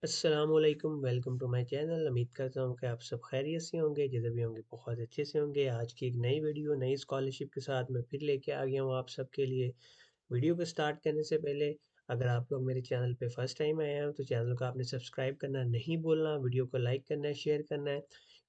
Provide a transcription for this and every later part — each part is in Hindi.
अस्सलामुअलैकुम, वेलकम टू माय चैनल। उम्मीद करता हूँ कि आप सब खैरियत से होंगे, जिधर भी होंगे बहुत अच्छे से होंगे। आज की एक नई वीडियो, नई स्कॉलरशिप के साथ मैं फिर लेके आ गया हूँ आप सबके लिए। वीडियो को स्टार्ट करने से पहले अगर आप लोग मेरे चैनल पे फर्स्ट टाइम आए हैं तो चैनल को आपने सब्सक्राइब करना नहीं भूलना, वीडियो को लाइक करना है, शेयर करना है,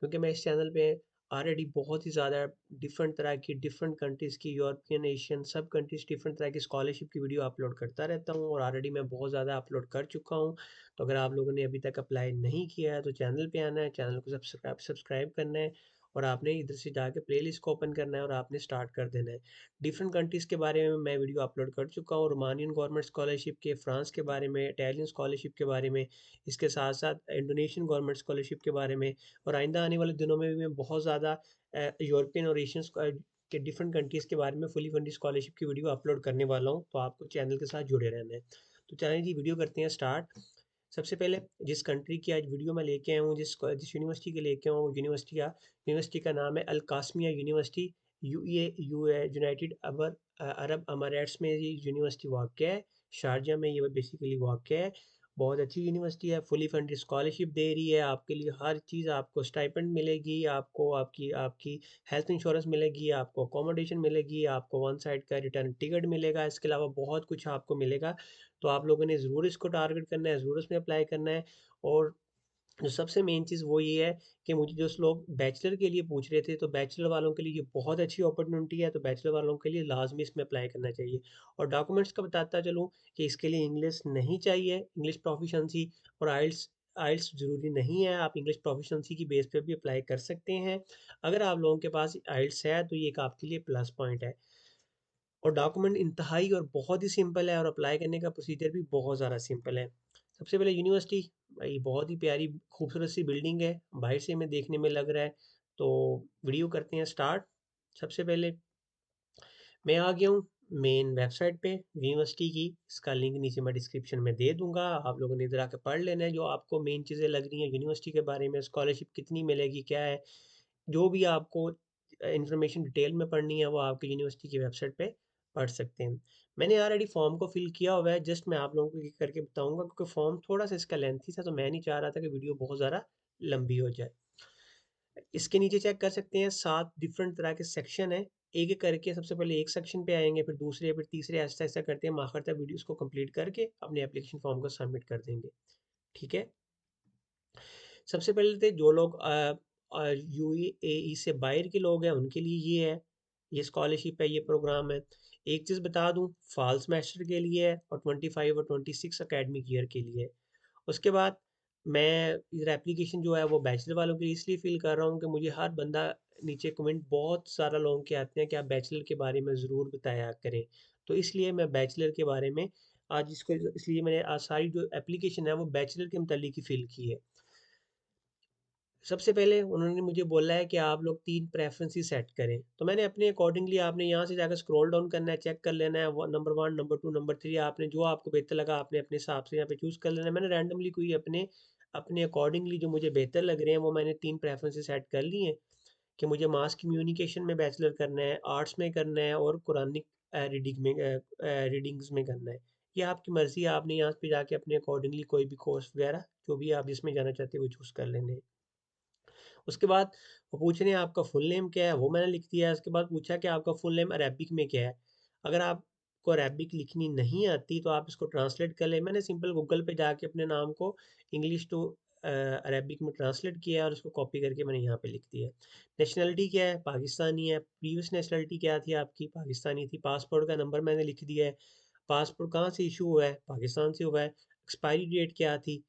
क्योंकि मैं इस चैनल पे ऑलरेडी बहुत ही ज़्यादा डिफरेंट तरह की, डिफरेंट कंट्रीज़ की, यूरोपियन, एशियन, सब कंट्रीज़ डिफरेंट तरह की स्कॉलरशिप की वीडियो अपलोड करता रहता हूँ और ऑलरेडी मैं बहुत ज़्यादा अपलोड कर चुका हूँ। तो अगर आप लोगों ने अभी तक अप्लाई नहीं किया है तो चैनल पे आना है, चैनल को सब्सक्राइब करना है और आपने इधर से जाके प्लेलिस्ट को ओपन करना है और आपने स्टार्ट कर देना है। डिफरेंट कंट्रीज़ के बारे में मैं वीडियो अपलोड कर चुका हूँ, रोमानियन गवर्नमेंट स्कॉलरशिप के, फ्रांस के बारे में, इटालियन स्कॉलरशिप के बारे में, इसके साथ-साथ इंडोनेशियन गवर्नमेंट स्कॉलरशिप के बारे में। और आइंदा आने वाले दिनों में भी मैं बहुत ज़्यादा यूरोपियन और एशियन के डिफरेंट कंट्रीज़ के बारे में फुली फंडेड स्कॉलरशिप की वीडियो अपलोड करने वाला हूँ, तो आपको चैनल के साथ जुड़े रहना है। तो चलिए जी, वीडियो करते हैं स्टार्ट। सबसे पहले जिस कंट्री की आज वीडियो मैं लेके आया हूँ, जिस यूनिवर्सिटी की लेके आया हूँ, यूनिवर्सिटी का नाम है अल कासमिया यूनिवर्सिटी। यूनाइटेड अरब अमाराट्स में ये यूनिवर्सिटी वाक़या है। शारजा में ये बेसिकली वाक़या है। बहुत अच्छी यूनिवर्सिटी है, फुली फंडेड स्कॉलरशिप दे रही है आपके लिए हर चीज़। आपको स्टाइपेंड मिलेगी, आपको आपकी आपकी हेल्थ इंश्योरेंस मिलेगी, आपको अकोमोडेशन मिलेगी, आपको वन साइड का रिटर्न टिकट मिलेगा, इसके अलावा बहुत कुछ आपको मिलेगा। तो आप लोगों ने ज़रूर इसको टारगेट करना है, ज़रूर इसमें अप्लाई करना है। और जो सबसे मेन चीज़ वो ये है कि मुझे जो लोग बैचलर के लिए पूछ रहे थे, तो बैचलर वालों के लिए ये बहुत अच्छी अपॉर्चुनिटी है, तो बैचलर वालों के लिए लाज़मी इसमें अप्लाई करना चाहिए। और डॉक्यूमेंट्स का बताता चलूँ कि इसके लिए इंग्लिश नहीं चाहिए, इंग्लिश प्रोफिशिएंसी और आइल्स आइल्स ज़रूरी नहीं है, आप इंग्लिश प्रोफिशिएंसी की बेस पे भी अप्लाई कर सकते हैं। अगर आप लोगों के पास आइल्स है, तो ये एक आपके लिए प्लस पॉइंट है। और डॉक्यूमेंट इंतहाई और बहुत ही सिंपल है और अप्लाई करने का प्रोसीजर भी बहुत ज़्यादा सिंपल है। सबसे पहले यूनिवर्सिटी, भाई बहुत ही प्यारी खूबसूरत सी बिल्डिंग है, बाहर से हमें देखने में लग रहा है। तो वीडियो करते हैं स्टार्ट। सबसे पहले मैं आ गया हूँ मेन वेबसाइट पे यूनिवर्सिटी की। इसका लिंक नीचे मैं डिस्क्रिप्शन में दे दूँगा, आप लोगों ने इधर आके पढ़ लेना है जो आपको मेन चीज़ें लग रही हैं यूनिवर्सिटी के बारे में, स्कॉलरशिप कितनी मिलेगी, क्या है, जो भी आपको इन्फॉर्मेशन डिटेल में पढ़नी है वो आपकी यूनिवर्सिटी की वेबसाइट पे पढ़ सकते हैं। मैंने ऑलरेडी फॉर्म को फिल किया हुआ है, जस्ट मैं आप लोगों को ये करके बताऊँगा क्योंकि फॉर्म थोड़ा-सा इसका लेंथी था, तो मैं नहीं चाह रहा था कि वीडियो बहुत ज़्यादा लंबी हो जाए। इसके नीचे चेक कर सकते हैं 7 डिफरेंट तरह के सेक्शन हैं। एक-एक करके सबसे पहले एक सेक्शन पे आएँगे, फिर दूसरे, फिर तीसरे, ऐसा-ऐसा करते हैं हम आखिर तक वीडियोज़ को कंप्लीट करके अपने एप्लीकेशन फॉर्म को सबमिट कर देंगे। ठीक है? सबसे पहले तो जो लोग यूएई से बाहर के लोग हैं उनके लिए ये है, ये स्कॉलरशिप है, ये प्रोग्राम है। एक चीज़ बता दूँ, फॉल सेमेस्टर के लिए है और 25 और 26 एकेडमिक ईयर के लिए है। उसके बाद मैं इधर एप्लीकेशन जो है वो बैचलर वालों के लिए इसलिए फ़िल कर रहा हूँ कि मुझे हर बंदा नीचे कमेंट बहुत सारा लोगों के आते हैं कि आप बैचलर के बारे में ज़रूर बताया करें। तो इसलिए मैं बैचलर के बारे में आज इसको इसलिए मैंने आज सारी जो एप्लीकेशन है वो बैचलर के मुतालिक ही फ़िल की है। सबसे पहले उन्होंने मुझे बोला है कि आप लोग 3 प्रेफ़रेंसेस सेट करें। तो मैंने अपने अकॉर्डिंगली आपने यहाँ से जाकर स्क्रॉल डाउन करना है, चेक कर लेना है, व नंबर 1, नंबर 2, नंबर 3 आपने जो आपको बेहतर लगा आपने अपने हिसाब से यहाँ पे चूज़ कर लेना है। मैंने रैंडमली कोई अपने अपने अकॉर्डिंगली जो मुझे बेहतर लग रहे हैं वो मैंने 3 प्रेफ़रेंसेस सेट कर ली हैं कि मुझे मास कम्युनिकेशन में बैचलर करना है, आर्ट्स में करना है और कुरानिक रीडिंग्स में करना है। ये आपकी मर्ज़ी है, आपने यहाँ पे जाके अपने अकॉर्डिंगली कोई भी कोर्स वगैरह जो भी आप जिसमें जाना चाहते हो वो चूज़ कर लेने हैं। उसके बाद वो पूछ रहे हैं आपका फुल नेम क्या है? वो मैंने लिख दिया है। उसके बाद पूछा कि आपका फुल नेम अरेबिक में क्या है? अगर आपको अरेबिक लिखनी नहीं आती तो आप इसको ट्रांसलेट कर लें। मैंने सिंपल गूगल पे जाके अपने नाम को इंग्लिश टू अरेबिक में ट्रांसलेट किया और उसको कॉपी करके मैंने यहाँ पे लिख दिया है। नेशनैलिटी क्या है? पाकिस्तानी है। प्रीवियस नेशनैलिटी क्या थी आपकी? पाकिस्तानी थी। पासपोर्ट का नंबर मैंने लिख दिया है। पासपोर्ट कहाँ से इश्यू हुआ है? पाकिस्तान से हुआ है। एक्सपायरी डेट क्या थी?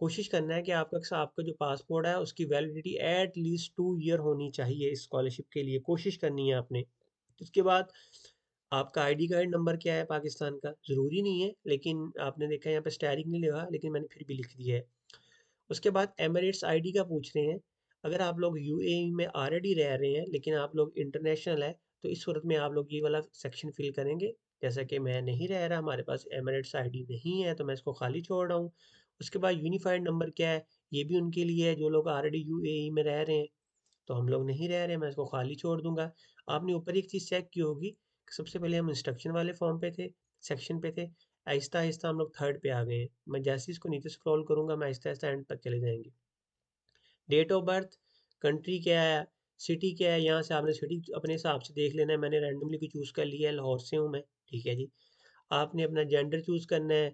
कोशिश करना है कि आपका जो पासपोर्ट है उसकी वैलिडिटी एट लीस्ट 2 ईयर होनी चाहिए इस स्कॉलरशिप के लिए, कोशिश करनी है आपने। उसके बाद आपका आईडी कार्ड नंबर क्या है पाकिस्तान का? ज़रूरी नहीं है, लेकिन आपने देखा है यहाँ पे स्टेरिक नहीं लिखा, लेकिन मैंने फिर भी लिख दिया है। उसके बाद एमिरेट्स आईडी का पूछ रहे हैं। अगर आप लोग यूएई में ऑलरेडी रह रहे हैं, लेकिन आप लोग इंटरनेशनल है, तो इस सूरत में आप लोग ये वाला सेक्शन फिल करेंगे। जैसा कि मैं नहीं रह रहा, हमारे पास एमिरेट्स आईडी नहीं है, तो मैं इसको खाली छोड़ रहा हूँ। उसके बाद यूनिफाइड नंबर क्या है? ये भी उनके लिए है जो लोग ऑलरेडी यूएई में रह रहे हैं, तो हम लोग नहीं रह रहे, मैं इसको खाली छोड़ दूँगा। आपने ऊपर एक चीज़ चेक की होगी कि सबसे पहले हम इंस्ट्रक्शन वाले फॉर्म पे थे, सेक्शन पे थे। आहिस्ता आहिस्ता हम लोग थर्ड पे आ गए हैं। मैं जैसे ही इसको नीचे स्क्रॉल करूंगा मैं आहिस्ता आहिस्ता एंड तक चले जाएंगे। डेट ऑफ बर्थ, कंट्री क्या है, सिटी क्या है, यहाँ से आपने सिटी अपने हिसाब से देख लेना है। मैंने रैंडमली कोई चूज़ कर लिया है, लाहौर से हूँ मैं, ठीक है जी। आपने अपना जेंडर चूज़ करना है,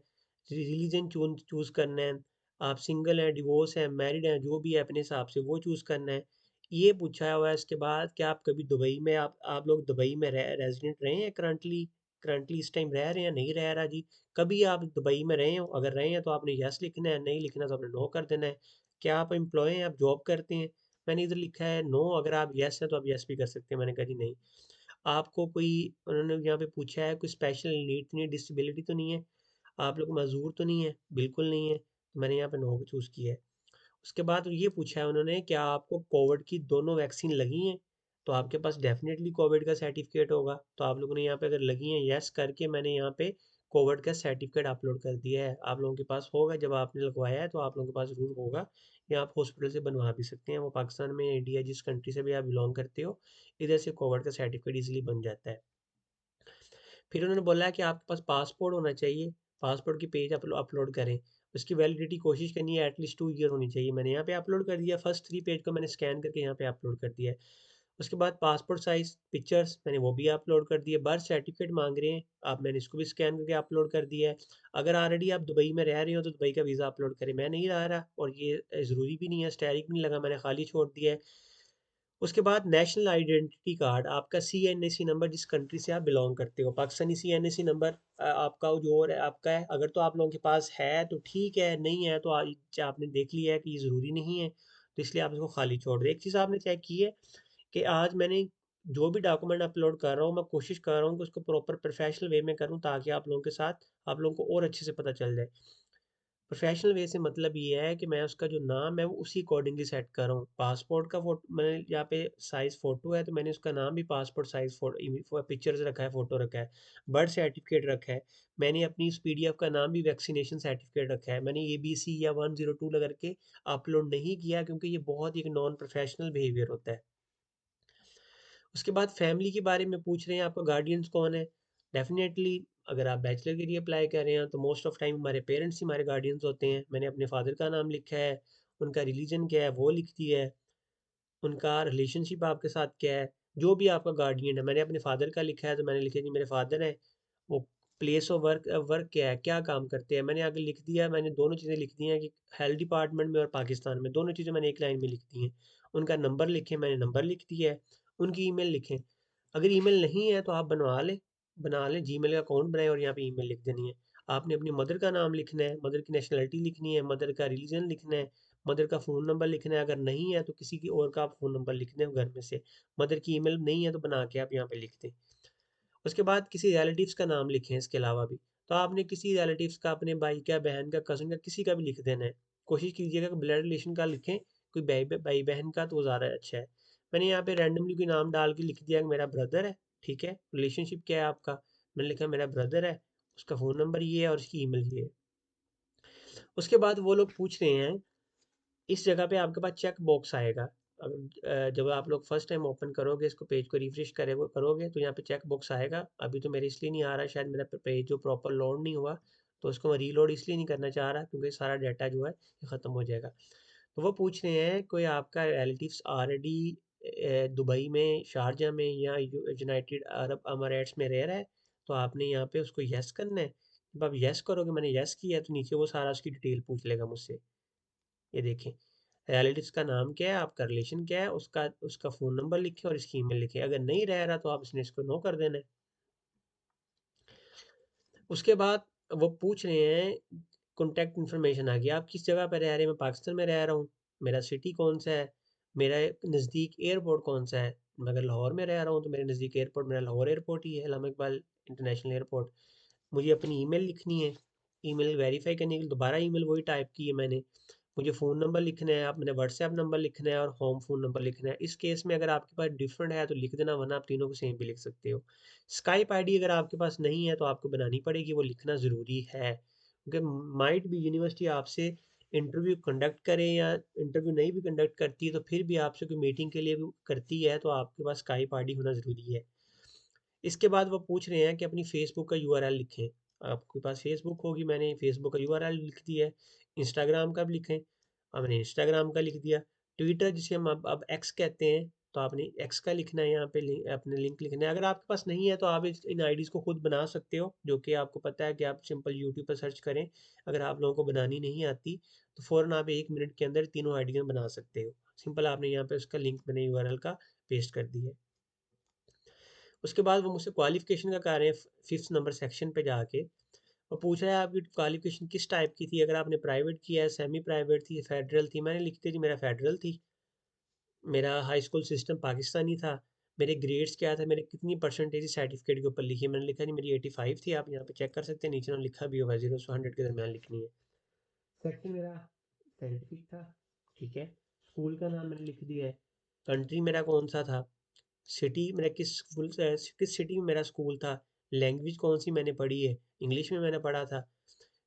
रिलीजन चूज़ करना है, आप सिंगल हैं, डिवोर्स हैं, मैरिड हैं, जो भी है अपने हिसाब से वो चूज़ करना है। ये पूछा हुआ है। इसके बाद क्या आप कभी दुबई में आप लोग दुबई में रेजिडेंट रहे हैं करंटली, करंटली इस टाइम रह रहे हैं, नहीं रह रहा जी। कभी आप दुबई में रहे हो, अगर रहे हैं तो आपने यस लिखना है, नहीं लिखना तो आपने नो कर देना है। क्या आप एम्प्लॉय हैं, आप जॉब करते हैं, मैंने इधर लिखा है नो। अगर आप यस है तो आप यस भी कर सकते हैं, मैंने कहा जी नहीं। आपको कोई, उन्होंने यहाँ पे पूछा है कोई स्पेशल नीड तो नहीं, डिसेबिलिटी तो नहीं है, आप लोग मजदूर तो नहीं है, बिल्कुल नहीं है, तो मैंने यहाँ पे नो चूज़ किया है। उसके बाद ये पूछा है उन्होंने क्या आपको कोविड की दोनों वैक्सीन लगी हैं, तो आपके पास डेफिनेटली कोविड का सर्टिफिकेट होगा, तो आप लोगों ने यहाँ पे अगर लगी हैं यस करके मैंने यहाँ पे कोविड का सर्टिफिकेट अपलोड कर दिया है। आप लोगों के पास होगा, जब आपने लगवाया है तो आप लोगों के पास ज़रूर होगा, या आप हॉस्पिटल से बनवा भी सकते हैं। वो पाकिस्तान में, इंडिया, जिस कंट्री से भी आप बिलोंग करते हो, इधर से कोविड का सर्टिफिकेट ईजिली बन जाता है। फिर उन्होंने बोला है कि आपके पास पासपोर्ट होना चाहिए, पासपोर्ट की पेज अपलोड करें, उसकी वैलिडिटी कोशिश करनी है एटलीस्ट 2 ईयर होनी चाहिए। मैंने यहाँ पे अपलोड कर दिया, फर्स्ट 3 पेज को मैंने स्कैन करके यहाँ पे अपलोड कर दिया है। उसके बाद पासपोर्ट साइज पिक्चर्स मैंने वो भी अपलोड कर दिए। बर्थ सर्टिफिकेट मांग रहे हैं, आप मैंने इसको भी स्कैन करके अपलोड कर दिया है। अगर ऑलरेडी आप दुबई में रह रहे हो तो दुबई का वीज़ा अपलोड करें, मैं नहीं रह रहा और ये ज़रूरी भी नहीं है, स्टैरिक भी नहीं लगा, मैंने खाली छोड़ दिया है। उसके बाद नेशनल आइडेंटिटी कार्ड, आपका सीएनएसी नंबर, जिस कंट्री से आप बिलोंग करते हो, पाकिस्तानी सीएनएसी नंबर आपका जो और आपका है, अगर तो आप लोगों के पास है तो ठीक है, नहीं है तो आज आपने देख लिया है कि ये ज़रूरी नहीं है, तो इसलिए आप इसको खाली छोड़ दें। एक चीज़ आपने चेक की है कि आज मैंने जो भी डॉक्यूमेंट अपलोड कर रहा हूँ, मैं कोशिश कर रहा हूँ कि उसको प्रॉपर प्रोफेशनल वे में करूँ, ताकि आप लोगों के साथ आप लोगों को और अच्छे से पता चल जाए। प्रोफेशनल वे से मतलब ये है कि मैं उसका जो नाम है वो उसी अकॉर्डिंगली सेट कर रहा हूँ। पासपोर्ट का फोटो मैंने यहाँ पे साइज़ फ़ोटो है, तो मैंने उसका नाम भी पासपोर्ट साइज़ पिक्चर्स रखा है, फ़ोटो रखा है। बर्थ सर्टिफिकेट रखा है। मैंने अपनी इस पीडीएफ का नाम भी वैक्सीनेशन सर्टिफिकेट रखा है। मैंने एबीसी या 102 लगा करके अपलोड नहीं किया, क्योंकि ये बहुत ही एक नॉन प्रोफेशनल बिहेवियर होता है। उसके बाद फैमिली के बारे में पूछ रहे हैं, आपका गार्डियंस कौन है। डेफिनेटली अगर आप बैचलर के लिए अप्लाई कर रहे हैं तो मोस्ट ऑफ टाइम हमारे पेरेंट्स ही हमारे गार्डियंस होते हैं। मैंने अपने फादर का नाम लिखा है, उनका रिलीजन क्या है वो लिख दिया है, उनका रिलेशनशिप आपके साथ क्या है, जो भी आपका गार्डियन है। मैंने अपने फादर का लिखा है तो मैंने लिखा जी मेरे फादर हैं। वो प्लेस ऑफ वर्क, वर्क क्या है, क्या काम करते हैं, मैंने आगे लिख दिया। मैंने दोनों चीज़ें लिख दी हैं कि हेल्थ डिपार्टमेंट में और पाकिस्तान में, दोनों चीज़ें मैंने एक लाइन में लिख दी हैं। उनका नंबर लिखें, मैंने नंबर लिख दिया है। उनकी ईमेल लिखें, अगर ईमेल नहीं है तो आप बना लें, जीमेल का अकाउंट बनाएं और यहाँ पे ईमेल लिख देनी है। आपने अपनी मदर का नाम लिखना है, मदर की नेशनलिटी लिखनी है, मदर का रिलीजन लिखना है, मदर का फ़ोन नंबर लिखना है। अगर नहीं है तो किसी की और का आप फ़ोन नंबर लिख दें घर में से। मदर की ईमेल नहीं है तो बना के आप यहाँ पे लिख दें। उसके बाद किसी रिलेटिव्स का नाम लिखें इसके अलावा भी। तो आपने किसी रिलेटिव्स का, अपने भाई का, बहन का, कज़न का, किसी का भी लिख देना है। कोशिश कीजिएगा कि ब्लड रिलेशन का लिखें, कोई भाई बहन का, तो वो ज़्यादा अच्छा है। मैंने यहाँ पे रैंडमली कोई नाम डाल के लिख दिया कि मेरा ब्रदर है, ठीक है। रिलेशनशिप क्या है आपका, मैंने लिखा मेरा ब्रदर है, उसका फ़ोन नंबर ये है और उसकी ईमेल ये है। उसके बाद वो लोग पूछ रहे हैं, इस जगह पे आपके पास चेक बॉक्स आएगा। जब आप लोग फर्स्ट टाइम ओपन करोगे, इसको पेज को रिफ्रेश करोगे तो यहाँ पे चेक बॉक्स आएगा। अभी तो मेरे इसलिए नहीं आ रहा, शायद मेरा पेज जो प्रॉपर लोड नहीं हुआ, तो उसको मैं रीलोड इसलिए नहीं करना चाह रहा क्योंकि सारा डाटा जो है ये ख़त्म हो जाएगा। तो वो पूछ रहे हैं कोई आपका रिलेटिव्स ऑलरेडी दुबई में, शारजा में या यूनाइटेड अरब अमाराइट्स में रह रहा है, तो आपने यहाँ पे उसको यस करना है। जब आप यस करोगे, मैंने यस किया है, तो नीचे वो सारा उसकी डिटेल पूछ लेगा मुझसे। ये देखें, रिलेटिव्स का नाम क्या है, आपका रिलेशन क्या है, उसका उसका फ़ोन नंबर लिखें और इसकी ईमेल लिखें। अगर नहीं रह रहा तो आप इसने इसको नो कर देना है। उसके बाद वो पूछ रहे हैं कॉन्टैक्ट इन्फॉर्मेशन आ गई, आप किस जगह पे रह रहे हैं। मैं पाकिस्तान में रह रहा हूँ, मेरा सिटी कौन सा है, मेरा नज़दीक एयरपोर्ट कौन सा है। मैं अगर लाहौर में रह रहा हूँ तो मेरे नज़दीक एयरपोर्ट मेरा लाहौर एयरपोर्ट ही है, अल्लामा इकबाल इंटरनेशनल एयरपोर्ट। मुझे अपनी ईमेल लिखनी है, ईमेल वेरीफाई करने के लिए दोबारा ईमेल वही टाइप की है मैंने। मुझे फ़ोन नंबर लिखना है, आप मैंने व्हाट्सएप नंबर लिखना है और होम फ़ोन नंबर लिखना है। इस केस में अगर आपके पास डिफरेंट है तो लिख देना, वरना आप तीनों को सेम भी लिख सकते हो। स्काइप आईडी अगर आपके पास नहीं है तो आपको बनानी पड़ेगी, वो लिखना ज़रूरी है, क्योंकि माइट भी यूनिवर्सिटी आपसे इंटरव्यू कंडक्ट करे या इंटरव्यू नहीं भी कंडक्ट करती है तो फिर भी आपसे कोई मीटिंग के लिए भी करती है, तो आपके पास स्काइप आईडी होना ज़रूरी है। इसके बाद वो पूछ रहे हैं कि अपनी फ़ेसबुक का यूआरएल लिखें। आपके पास फेसबुक होगी, मैंने फेसबुक का यूआरएल लिख दिया है। इंस्टाग्राम का भी लिखें, अब मैंने इंस्टाग्राम का लिख दिया। ट्विटर जिसे हम अब एक्स कहते हैं, तो आपने एक्स का लिखना है, यहाँ पे अपने लिंक लिखना है। अगर आपके पास नहीं है तो आप इन आईडीज़ को खुद बना सकते हो, जो कि आपको पता है कि आप सिंपल यूट्यूब पर सर्च करें। अगर आप लोगों को बनानी नहीं आती तो फ़ौरन आप 1 मिनट के अंदर तीनों आईडियाँ बना सकते हो। सिंपल आपने यहाँ पे उसका लिंक मैंने यूआरएल का पेस्ट कर दिया है। उसके बाद वो मुझसे क्वालिफिकेशन का कह रहे हैं, 5th नंबर सेक्शन पे जाके वो पूछ रहा है आपकी क्वालिफिकेशन किस टाइप की थी, अगर आपने प्राइवेट किया है, सेमी प्राइवेट थी, फेडरल थी। मैंने लिख दी थी मेरा फेडरल थी, मेरा हाई स्कूल सिस्टम पाकिस्तानी था। मेरे ग्रेड्स क्या था, मेरे कितनी परसेंटेज सर्टिफिकेट के ऊपर लिखी है, मैंने लिखा जी मेरी 85 थी। आप यहाँ पे चेक कर सकते हैं, नीचे लिखा भी होगा 0 से 100 के दरमियान लिखनी है। सेक्शन मेरा साइंटिफिक था, ठीक है। स्कूल का नाम मैंने लिख दिया है। कंट्री मेरा कौन सा था, सिटी मेरा किस सिटी में मेरा स्कूल था। लैंग्वेज कौन सी मैंने पढ़ी है, इंग्लिश में मैंने पढ़ा था।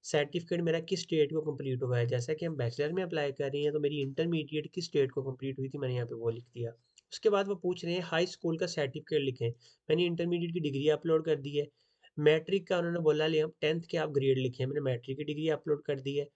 सर्टिफिकेट मेरा किस स्टेट को कंप्लीट हुआ है, जैसा कि हम बैचलर में अप्लाई कर रहे हैं तो मेरी इंटरमीडिएट किस स्टेट को कंप्लीट हुई थी, मैंने यहाँ पे वो लिख दिया। उसके बाद वो पूछ रहे हैं हाई स्कूल का सर्टिफिकेट लिखें, मैंने इंटरमीडिएट की डिग्री अपलोड कर दी है। मैट्रिक का उन्होंने बोला ले हम 10th के आप ग्रेड लिखे, मैंने मैट्रिक की डिग्री अपलोड कर दी है।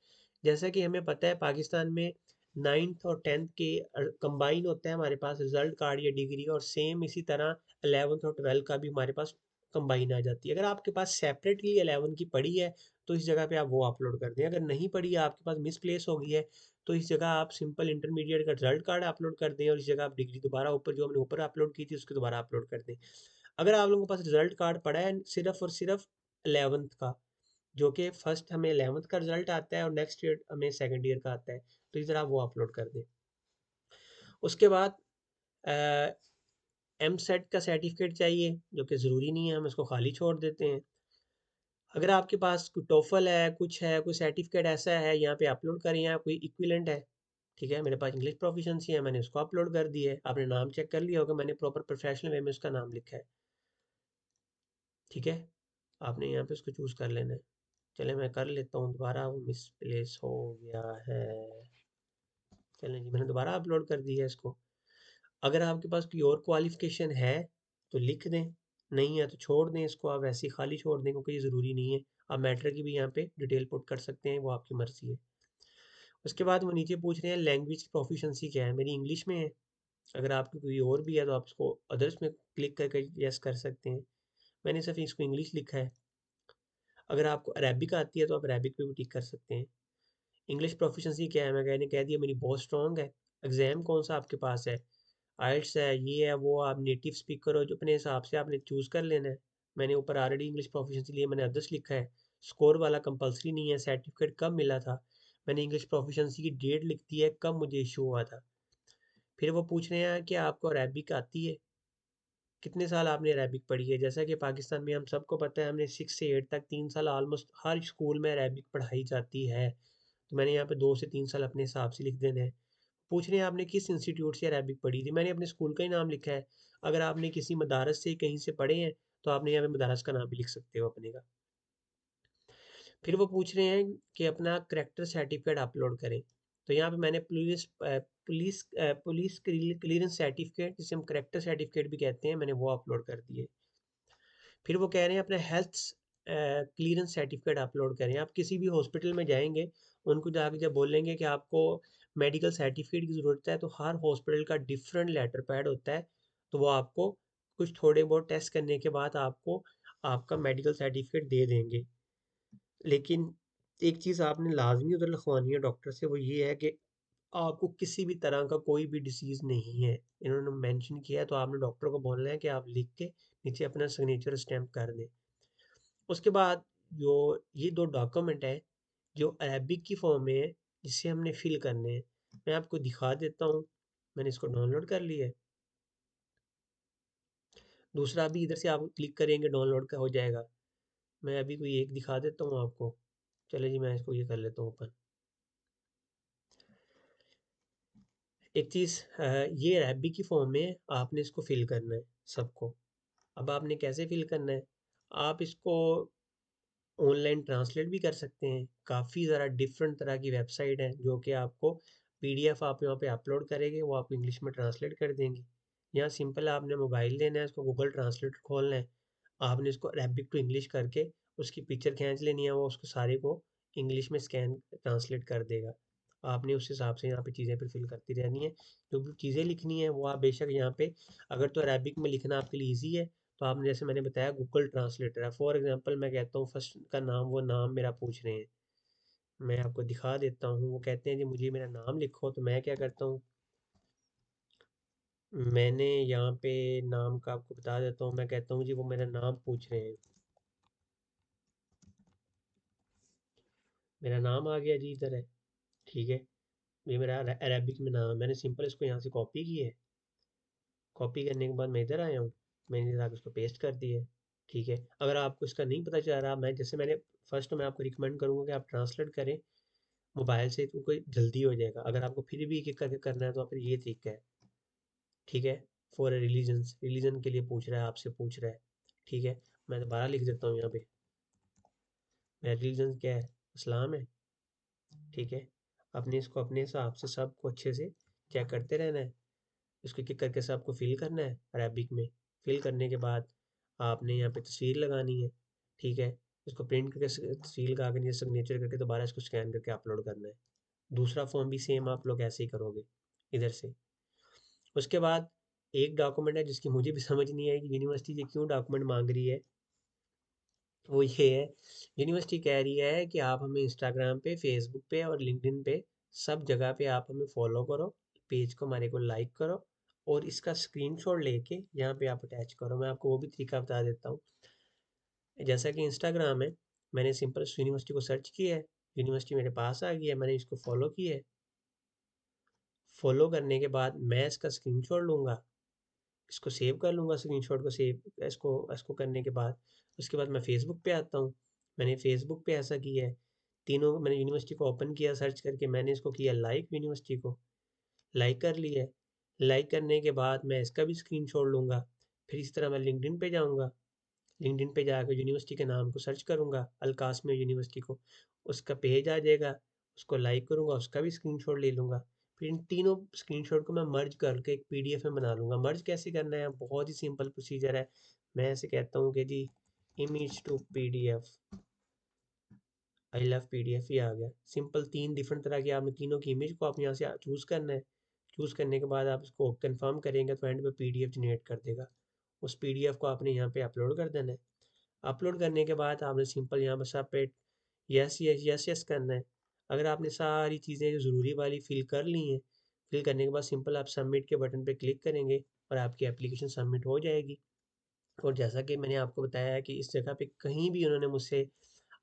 जैसा कि हमें पता है पाकिस्तान में 9th और 10th के कंबाइन होता है हमारे पास रिजल्ट कार्ड या डिग्री, और सेम इसी तरह 11th और 12th का भी हमारे पास कंबाइन आ जाती है। अगर आपके पास सेपरेटली 11 की पड़ी है तो इस जगह पे आप वो अपलोड कर दें। अगर नहीं पड़ी है, आपके पास मिसप्लेस हो गई है, तो इस जगह आप सिंपल इंटरमीडिएट का रिजल्ट कार्ड अपलोड कर दें और इस जगह आप डिग्री दोबारा ऊपर जो हमने ऊपर अपलोड की थी उसको दोबारा अपलोड कर दें। अगर आप लोगों के पास रिजल्ट कार्ड पड़ा है सिर्फ और सिर्फ 11th का, जो कि फर्स्ट हमें 11th का रिजल्ट आता है और नेक्स्ट ईयर हमें सेकेंड ईयर का आता है, तो इस तरह आप वो अपलोड कर दें। उसके बाद एम सेट का सर्टिफिकेट चाहिए, जो कि ज़रूरी नहीं है, हम इसको खाली छोड़ देते हैं। अगर आपके पास कोई टोफल है, कुछ है, कोई सर्टिफिकेट ऐसा है, यहाँ पे अपलोड करें, या कोई इक्विवेलेंट है, ठीक है। मेरे पास इंग्लिश प्रोफिशिएंसी है, मैंने उसको अपलोड कर दी है। आपने नाम चेक कर लिया होगा, मैंने प्रॉपर प्रोफेशनल वे में उसका नाम लिखा है, ठीक है। आपने यहाँ पे उसको चूज़ कर लेना है। चले मैं कर लेता हूँ दोबारा, वो मिसप्लेस हो गया है। चलें जी, मैंने दोबारा अपलोड कर दिया है इसको। अगर आपके पास कोई और क्वालिफिकेशन है तो लिख दें, नहीं है तो छोड़ दें इसको, आप ऐसे ही खाली छोड़ दें क्योंकि ये ज़रूरी नहीं है। आप मैटर की भी यहाँ पे डिटेल पुट कर सकते हैं, वो आपकी मर्ज़ी है। उसके बाद वो नीचे पूछ रहे हैं लैंग्वेज की प्रोफिशिएंसी क्या है, मेरी इंग्लिश में है। अगर आपकी कोई और भी है तो आप उसको अदर्स में क्लिक करके यस कर सकते हैं। मैंने सिर्फ इसको इंग्लिश लिखा है। अगर आपको अरेबिक आती है तो आप अरेबिक पे भी टिक कर सकते हैं। इंग्लिश प्रोफिशिएंसी क्या है, मैंने कह दिया मेरी बहुत स्ट्रॉन्ग है। एग्ज़ाम कौन सा आपके पास है, आइल्स है, ये है, वो, आप नेटिव स्पीकर हो, जो अपने हिसाब से आपने चूज़ कर लेना है। मैंने ऊपर ऑलरेडी इंग्लिश प्रोफिशिएंसी लिए, मैंने अदर्स लिखा है। स्कोर वाला कंपलसरी नहीं है। सर्टिफिकेट कब मिला था, मैंने इंग्लिश प्रोफिशिएंसी की डेट लिख दी है, कब मुझे इशू हुआ था। फिर वो पूछ रहे हैं कि आपको अरेबिक आती है, कितने साल आपने अरेबिक पढ़ी है। जैसा कि पाकिस्तान में हम सबको पता है, हमने 6 से 8 तक 3 साल ऑलमोस्ट हर स्कूल में अरेबिक पढ़ाई जाती है, तो मैंने यहाँ पे 2 से 3 साल अपने हिसाब से लिख देने हैं। पूछ रहे हैं आपने किस इंस्टीट्यूट से अरेबिक पढ़ी थी, मैंने अपने स्कूल का ही नाम लिखा है। अगर आपने किसी मदारस से कहीं से पढ़े हैं तो आपने यहाँ पे मदारस का नाम भी लिख सकते हो अपने का। फिर वो पूछ रहे हैं कि अपना करेक्टर सर्टिफिकेट अपलोड करें, तो यहाँ पे मैंने पुलिस क्लियरेंस सर्टिफिकेट, जिसे हम करेक्टर सर्टिफिकेट भी कहते हैं, मैंने वो अपलोड कर दिए। फिर वो कह रहे हैं अपने हेल्थ क्लीयरेंस सर्टिफिकेट अपलोड करें। आप किसी भी हॉस्पिटल में जाएंगे, उनको जाके जब बोलेंगे कि आपको मेडिकल सर्टिफिकेट की ज़रूरत है, तो हर हॉस्पिटल का डिफरेंट लेटर पैड होता है, तो वो आपको कुछ थोड़े बहुत टेस्ट करने के बाद आपको आपका मेडिकल सर्टिफिकेट दे देंगे। लेकिन एक चीज़ आपने लाजमी उधर लिखवानी है डॉक्टर से, वो ये है कि आपको किसी भी तरह का कोई भी डिसीज़ नहीं है, इन्होंने मेंशन किया है, तो आपने डॉक्टर को बोलना है कि आप लिख के नीचे अपना सिग्नेचर स्टैम्प कर दें। उसके बाद जो ये 2 डॉक्यूमेंट है जो अरेबिक की फॉर्म में है, जिसे हमने फिल करने हैं, मैं आपको दिखा देता हूँ। मैंने इसको डाउनलोड कर लिया है। दूसरा भी इधर से आप क्लिक करेंगे डाउनलोड का हो जाएगा। मैं अभी कोई एक दिखा देता हूँ आपको। चलिए जी, मैं इसको ये कर लेता हूँ ओपन। एक चीज़ ये अरेबिक की फॉर्म में है, आपने इसको फिल करना है सबको। अब आपने कैसे फिल करना है, आप इसको ऑनलाइन ट्रांसलेट भी कर सकते हैं। काफ़ी ज़्यादा डिफरेंट तरह की वेबसाइट है जो कि आपको पीडीएफ आप यहाँ पे अपलोड करेंगे, वो आपको इंग्लिश में ट्रांसलेट कर देंगी। यहाँ सिंपल आपने मोबाइल लेना है, इसको गूगल ट्रांसलेट खोलना है, आपने इसको अरेबिक टू इंग्लिश करके उसकी पिक्चर खींच लेनी है, वो उसको सारे को इंग्लिश में स्कैन ट्रांसलेट कर देगा। आपने उस हिसाब से यहाँ पे चीज़ें पे फिल करती रहनी है। जो भी चीज़ें लिखनी है वो आप बेशक यहाँ पे, अगर तो अरेबिक में लिखना आपके लिए ईजी है तो आपने, जैसे मैंने बताया, गूगल ट्रांसलेटर है। फॉर एग्जांपल मैं कहता हूँ फर्स्ट का नाम, वो नाम मेरा पूछ रहे हैं, मैं आपको दिखा देता हूँ। वो कहते हैं जी मुझे मेरा नाम लिखो, तो मैं क्या करता हूँ, मैंने यहाँ पे नाम का आपको बता देता हूँ। मैं कहता हूँ जी वो मेरा नाम पूछ रहे हैं, मेरा नाम आ गया जी इधर है, ठीक है। ये मेरा अरेबिक में नाम है। मैंने सिंपल इसको यहाँ से कॉपी की है। कॉपी करने के बाद मैं इधर आया हूँ, मैंने इधर आकर उसको पेस्ट कर दिया है, ठीक है। अगर आपको इसका नहीं पता चल रहा, मैं जैसे मैंने फर्स्ट, मैं आपको रिकमेंड करूँगा कि आप ट्रांसलेट करें मोबाइल से, तो कोई जल्दी हो जाएगा। अगर आपको फिर भी एक एक करके करना है तो फिर ये तरीका है, ठीक है। फॉर ए रिलीजन के लिए पूछ रहा है, आपसे पूछ रहा है, ठीक है। मैं दोबारा लिख देता हूँ यहाँ पे, मेरा रिलीजन क्या है, इस्लाम है, ठीक है। अपने इसको अपने हिसाब से सबको अच्छे से चेक करते रहना है। इसको एक एक करके सबको फिल करना है अरेबिक में। फिल करने के बाद आपने यहाँ पे तस्वीर लगानी है, ठीक है। इसको प्रिंट करके तस्वीर लगा के सिग्नेचर करके दोबारा इसको स्कैन करके अपलोड करना है। दूसरा फॉर्म भी सेम आप लोग ऐसे ही करोगे इधर से। उसके बाद एक डॉक्यूमेंट है जिसकी मुझे भी समझ नहीं आई कि यूनिवर्सिटी ये क्यों डॉक्यूमेंट मांग रही है। वो ये है, यूनिवर्सिटी कह रही है कि आप हमें इंस्टाग्राम पे, फेसबुक पे और लिंक्डइन पे, सब जगह पे आप हमें फॉलो करो, पेज को हमारे को लाइक करो, और इसका स्क्रीनशॉट लेके यहाँ पे आप अटैच करो। मैं आपको वो भी तरीका बता देता हूँ। जैसा कि इंस्टाग्राम है, मैंने सिंपल उस यूनिवर्सिटी को सर्च किया है, यूनिवर्सिटी मेरे पास आ गई है, मैंने इसको फॉलो किया है। फॉलो करने के बाद मैं इसका स्क्रीनशॉट लूँगा, इसको सेव कर लूँगा, स्क्रीनशॉट को सेव, इसको इसको करने के बाद उसके बाद मैं फ़ेसबुक पे आता हूँ। मैंने फ़ेसबुक पे ऐसा किया है, तीनों मैंने यूनिवर्सिटी को ओपन किया सर्च करके, मैंने इसको किया लाइक, यूनिवर्सिटी को लाइक कर लिया है। लाइक करने के बाद मैं इसका भी स्क्रीनशॉट लूँगा। फिर इसी तरह मैं लिंक्डइन पे जाऊँगा, लिंक्डइन पे जाकर यूनिवर्सिटी के नाम को सर्च करूँगा, अल-कासमिया यूनिवर्सिटी को, उसका पेज आ जाएगा, उसको लाइक करूँगा, उसका भी स्क्रीनशॉट ले लूँगा। फिर इन तीनों स्क्रीनशॉट को मैं मर्ज करके एक पीडीएफ में बना लूँगा। मर्ज कैसे करना है, बहुत ही सिंपल प्रोसीजर है। मैं ऐसे कहता हूँ कि जी image to PDF, I love PDF, ये आ गया। सिंपल तीन डिफरेंट तरह की, आपने तीनों की इमेज को आप यहाँ से चूज़ करना है। चूज़ करने के बाद आप इसको कंफर्म करेंगे तो एंड पे पीडीएफ जनरेट कर देगा। उस पीडीएफ को आपने यहाँ पे अपलोड कर देना है। अपलोड करने के बाद आपने सिंपल यहाँ पर सब पे यस यस यस यस करना है। अगर आपने सारी चीज़ें जो ज़रूरी वाली फिल कर ली हैं, फिल करने के बाद सिंपल आप सबमिट के बटन पे क्लिक करेंगे और आपकी एप्लीकेशन सबमिट हो जाएगी। और जैसा कि मैंने आपको बताया है कि इस जगह पे कहीं भी उन्होंने मुझसे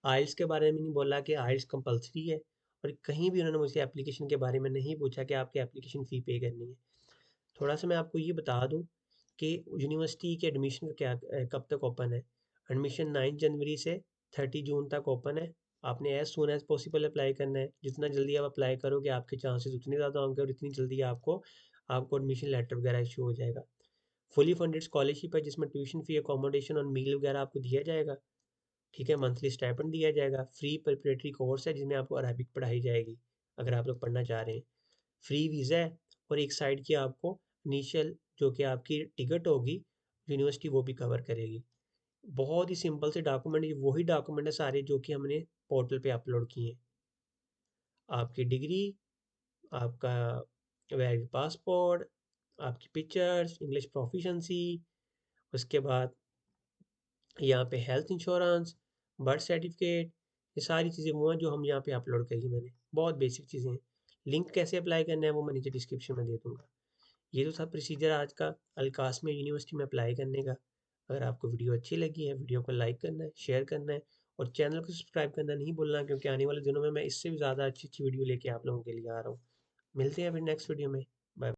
आइल्स के बारे में नहीं बोला कि आइल्स कंपलसरी है, और कहीं भी उन्होंने मुझसे एप्लीकेशन के बारे में नहीं पूछा कि आपकी एप्लीकेशन फ़ी पे करनी है। थोड़ा सा मैं आपको ये बता दूं कि यूनिवर्सिटी के एडमिशन का क्या कब तक ओपन है। एडमिशन 9 जनवरी से 30 जून तक ओपन है। आपने as soon as possible apply करना है। जितना जल्दी आप अप्लाई करोगे आपके चांसेस उतने ज़्यादा होंगे, और इतनी जल्दी आपको आपको एडमिशन लेटर वगैरह इशू हो जाएगा। फुली फंडेड स्कॉलरशिप है जिसमें ट्यूशन फ़ी, अकोमोडेशन और मील वगैरह आपको दिया जाएगा, ठीक है। मंथली स्टाइपेंड दिया जाएगा। फ्री प्रिपरेटरी कोर्स है जिसमें आपको अरेबिक पढ़ाई जाएगी अगर आप लोग पढ़ना चाह रहे हैं। फ्री वीज़ा है, और एक साइड की आपको इनिशियल जो कि आपकी टिकट होगी यूनिवर्सिटी वो भी कवर करेगी। बहुत ही सिंपल से डॉक्यूमेंट, ये वही डॉक्यूमेंट है सारे जो कि हमने पोर्टल पे अपलोड किए हैं। आपकी डिग्री, आपका वैलिड पासपोर्ट, आपकी पिक्चर्स, इंग्लिश प्रोफिशेंसी, उसके बाद यहाँ पे हेल्थ इंश्योरेंस, बर्थ सर्टिफिकेट, ये सारी चीज़ें वो हैं जो हम यहाँ पे अपलोड करी मैंने। बहुत बेसिक चीज़ें हैं। लिंक कैसे अप्लाई करना है वो मैं नीचे डिस्क्रिप्शन में दे दूँगा। ये तो था प्रोसीजर आज का अल-कासमिया यूनिवर्सिटी में अप्लाई करने का। अगर आपको वीडियो अच्छी लगी है, वीडियो को लाइक करना है, शेयर करना है, और चैनल को सब्सक्राइब करना नहीं भूलना, क्योंकि आने वाले दिनों में मैं इससे भी ज़्यादा अच्छी-अच्छी वीडियो लेके आप लोगों के लिए आ रहा हूँ। मिलते हैं फिर नेक्स्ट वीडियो में। बाय।